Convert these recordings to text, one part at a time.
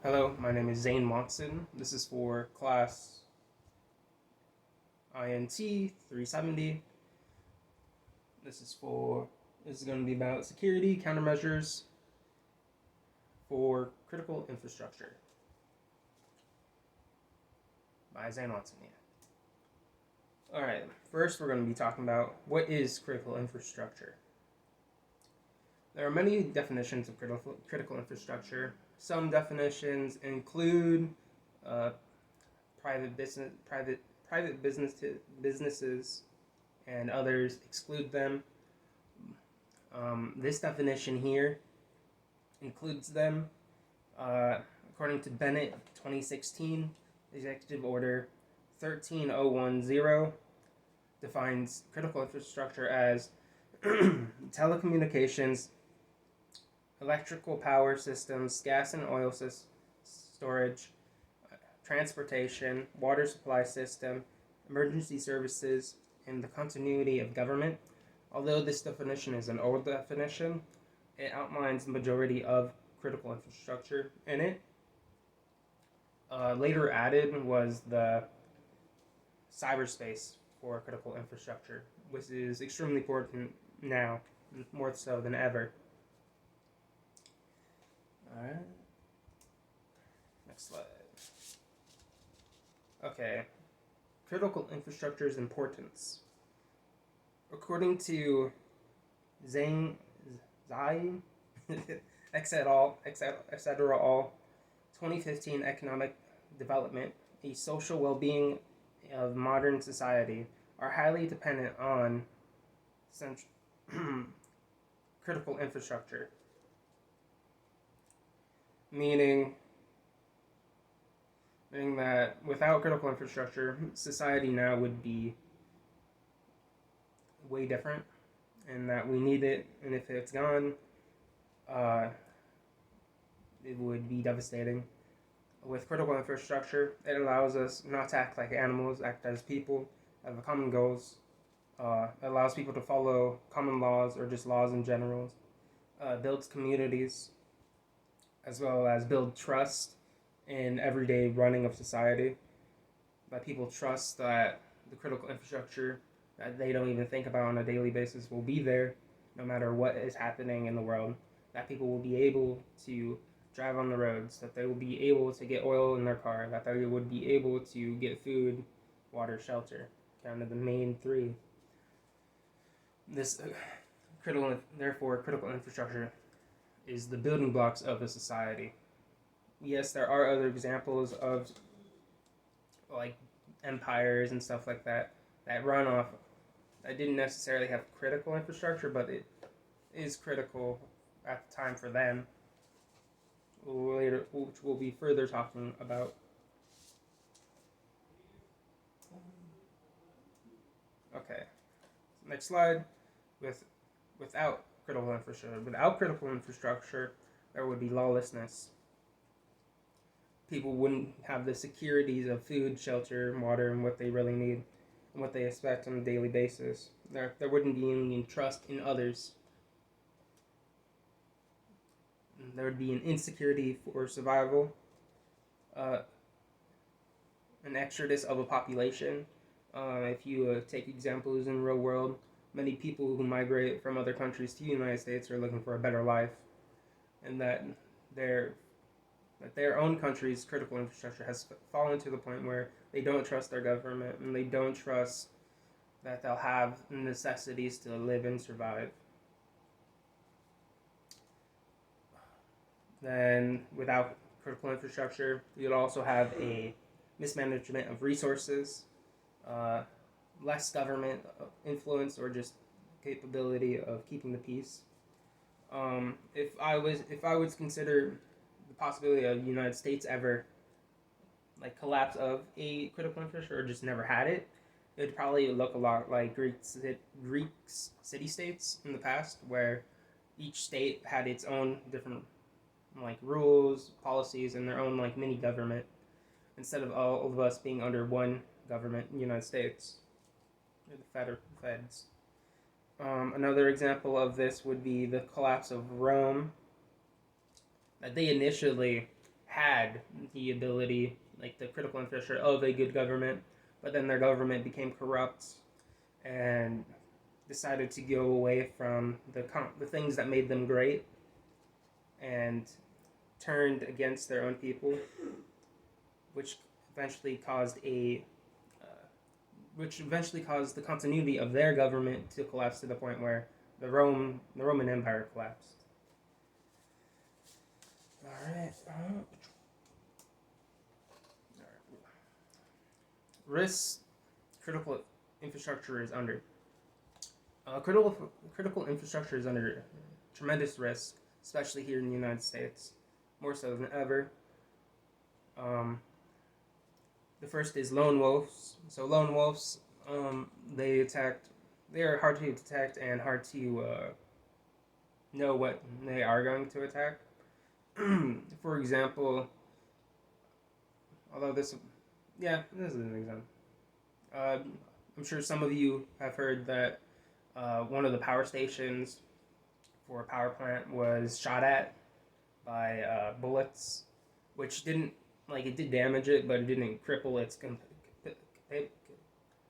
Hello, my name is Zane Watson. This is for class INT 370. This is going to be about security countermeasures for critical infrastructure by Zane Watson. Yeah. All right. First, we're going to be talking about what is critical infrastructure. There are many definitions of critical infrastructure. Some definitions include private businesses, and others exclude them. This definition here includes them. According to Bennett, 2016, Executive Order 13010 defines critical infrastructure as telecommunications, electrical power systems, gas and oil storage, transportation, water supply system, emergency services, and the continuity of government. Although this definition is an old definition, it outlines the majority of critical infrastructure in it. Later added was the cyberspace for critical infrastructure, which is extremely important now, more so than ever. Alright. Next slide. Okay. Critical infrastructure's importance. According to Zane, etc. 2015 Economic Development, a social well-being of modern society are highly dependent on critical infrastructure. Meaning that without critical infrastructure, society now would be way different, and that we need it, and if it's gone, it would be devastating. With critical infrastructure, it allows us not to act like animals, act as people, have common goals. It allows people to follow common laws or just laws in general. Builds communities, as well as build trust in everyday running of society. That people trust that the critical infrastructure that they don't even think about on a daily basis will be there no matter what is happening in the world. That people will be able to drive on the roads, that they will be able to get oil in their car, that they would be able to get food, water, shelter, kind of the main three. Therefore, critical infrastructure is the building blocks of a society. Yes, there are other examples of like empires and stuff like that run off that didn't necessarily have critical infrastructure, but it is critical at the time for them. Later, which we'll be further talking about. Okay, next slide. Without critical infrastructure, there would be lawlessness. People wouldn't have the securities of food, shelter, water, and what they really need, and what they expect on a daily basis. There wouldn't be any trust in others. There would be an insecurity for survival, an exodus of a population. If you take examples in the real world, many people who migrate from other countries to the United States are looking for a better life, and that their own country's critical infrastructure has fallen to the point where they don't trust their government, and they don't trust that they'll have necessities to live and survive. Then, without critical infrastructure, you'd also have a mismanagement of resources, less government influence, or just capability of keeping the peace. If I was consider the possibility of the United States ever collapse of a critical infrastructure or just never had it, it would probably look a lot like Greek city-states in the past, where each state had its own different rules, policies, and their own mini government, instead of all of us being under one government in the United States, or the feds. Another example of this would be the collapse of Rome. That they initially had the ability, like the critical infrastructure of a good government, but then their government became corrupt and decided to go away from the things that made them great and turned against their own people, which eventually caused the continuity of their government to collapse to the point where the Roman Empire collapsed. All right. Risks critical infrastructure is under. Critical infrastructure is under tremendous risk, especially here in the United States, more so than ever. The first is lone wolves. So lone wolves, they are hard to detect and hard to know what they are going to attack. For example, although this is an example. I'm sure some of you have heard that one of the power stations for a power plant was shot at by bullets, which didn't, it did damage it, but it didn't cripple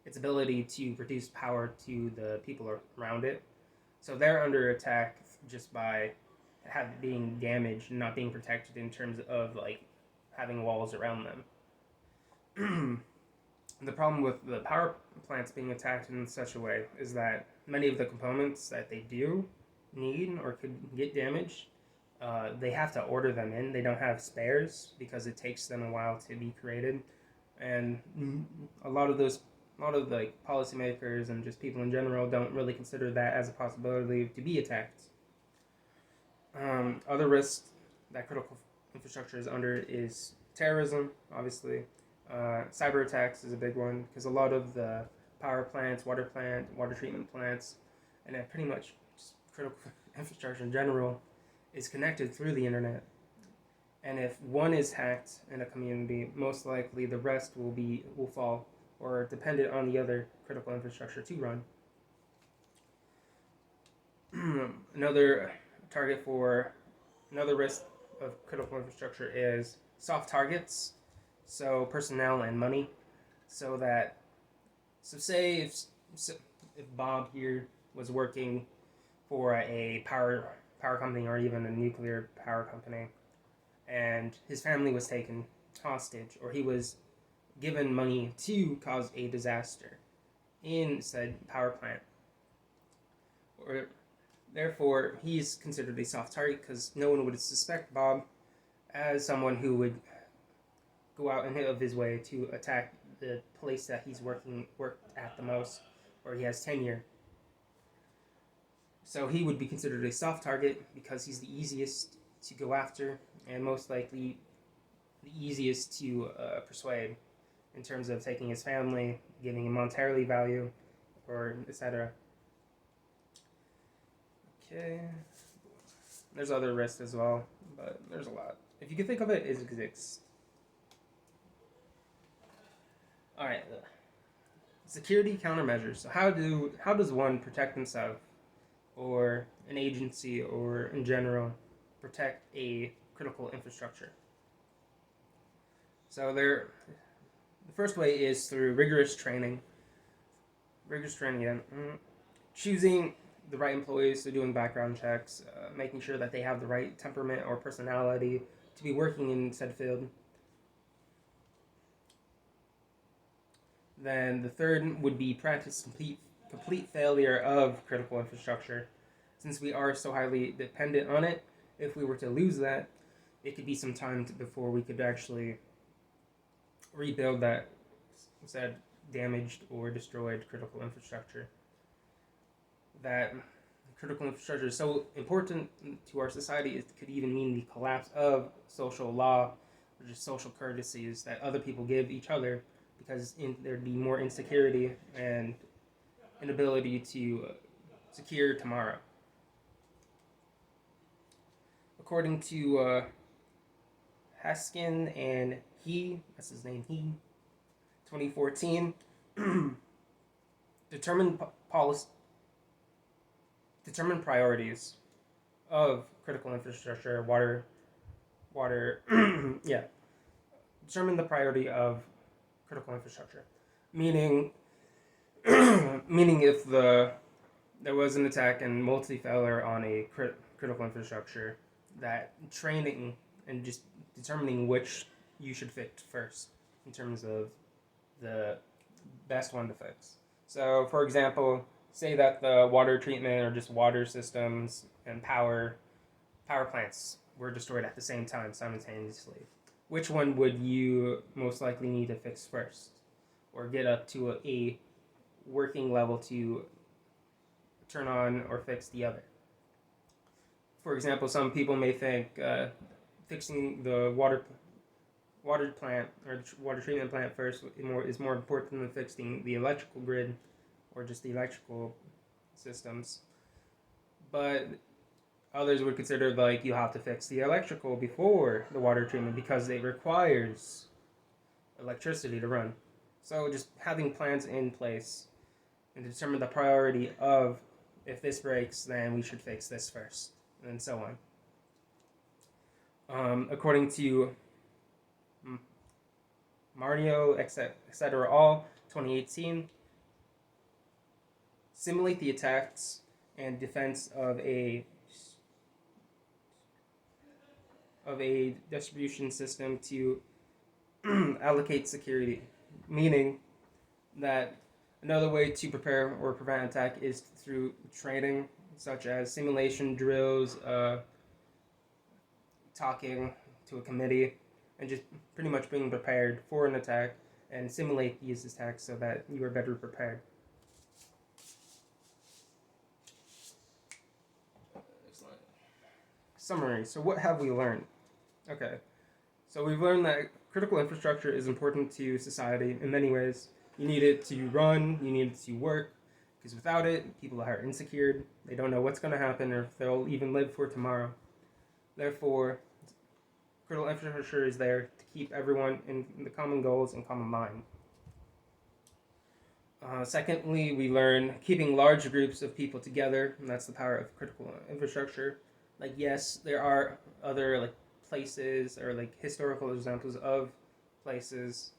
its ability to produce power to the people around it. So they're under attack just by being damaged and not being protected in terms of having walls around them. The problem with the power plants being attacked in such a way is that many of the components that they do need or could get damaged, they have to order them in. They don't have spares because it takes them a while to be created, and a lot of policymakers and just people in general don't really consider that as a possibility to be attacked. Other risks that critical infrastructure is under is terrorism, obviously. Cyber attacks is a big one because a lot of the power plants, water treatment plants, and pretty much just critical infrastructure in general is connected through the internet. And if one is hacked in a community, most likely the rest will fall or dependent on the other critical infrastructure to run. Another risk of critical infrastructure is soft targets. So personnel and money, say if Bob here was working for a power company or even a nuclear power company, and his family was taken hostage, or he was given money to cause a disaster in said power plant, or therefore he's considered a soft target because no one would suspect Bob as someone who would go out and of his way to attack the place that he's worked at the most, or he has tenure. So he would be considered a soft target because he's the easiest to go after and most likely the easiest to persuade in terms of taking his family, giving him monetarily value, or etc. Okay. There's other risks as well, but there's a lot. If you can think of it, it exists. All right, security countermeasures. So how does one protect himself, or an agency, or in general, protect a critical infrastructure? So the first way is through rigorous training. Choosing the right employees, so doing background checks, making sure that they have the right temperament or personality to be working in said field. Then the third would be practice complete failure of critical infrastructure. Since we are so highly dependent on it, if we were to lose that, it could be some time before we could actually rebuild that said damaged or destroyed critical infrastructure. That critical infrastructure is so important to our society, it could even mean the collapse of social law, or just social courtesies that other people give each other, because there'd be more insecurity and inability to secure tomorrow. According to Haskin and that's his name, 2014, determine priorities of critical infrastructure, water, water, yeah, determine the priority of critical infrastructure. Meaning, meaning if there was an attack and multi-failure on a critical infrastructure, that training and just determining which you should fix first in terms of the best one to fix. So, for example, say that the water treatment or just water systems and power plants were destroyed at the same time simultaneously. Which one would you most likely need to fix first, or get up to a working level to turn on or fix the other? For example, some people may think fixing the water plant or water treatment plant first is more important than fixing the electrical grid or just the electrical systems. But others would consider like you have to fix the electrical before the water treatment because it requires electricity to run. So just having plans in place and determine the priority of if this breaks, then we should fix this first, and so on. According to Mario, etc., all 2018, simulate the attacks and defense of a distribution system to allocate security, meaning that another way to prepare or prevent attack is through training, such as simulation drills, talking to a committee, and just pretty much being prepared for an attack and simulate these attacks so that you are better prepared. Summary. So what have we learned? Okay. So we've learned that critical infrastructure is important to society in many ways. You need it to run, you need it to work, because without it, people are insecure, they don't know what's going to happen or if they'll even live for tomorrow. Therefore, critical infrastructure is there to keep everyone in the common goals and common mind. Secondly, we learn keeping large groups of people together, and that's the power of critical infrastructure. Like, yes, there are other like places or like historical examples of places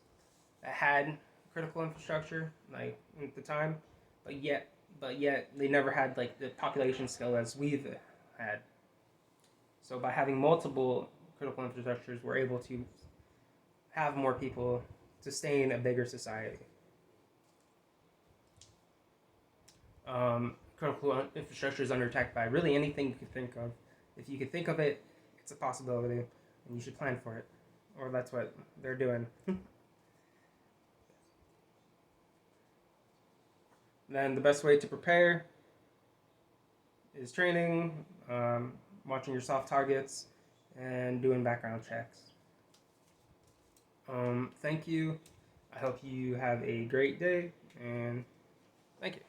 that had critical infrastructure like at the time, but yet they never had like the population scale as we've had. So by having multiple critical infrastructures, we're able to have more people sustain a bigger society. Critical infrastructure is under attack by really anything you could think of. If you could think of it, it's a possibility, and you should plan for it. Or that's what they're doing. Then the best way to prepare is training, watching your soft targets, and doing background checks. Thank you. I hope you have a great day, and thank you.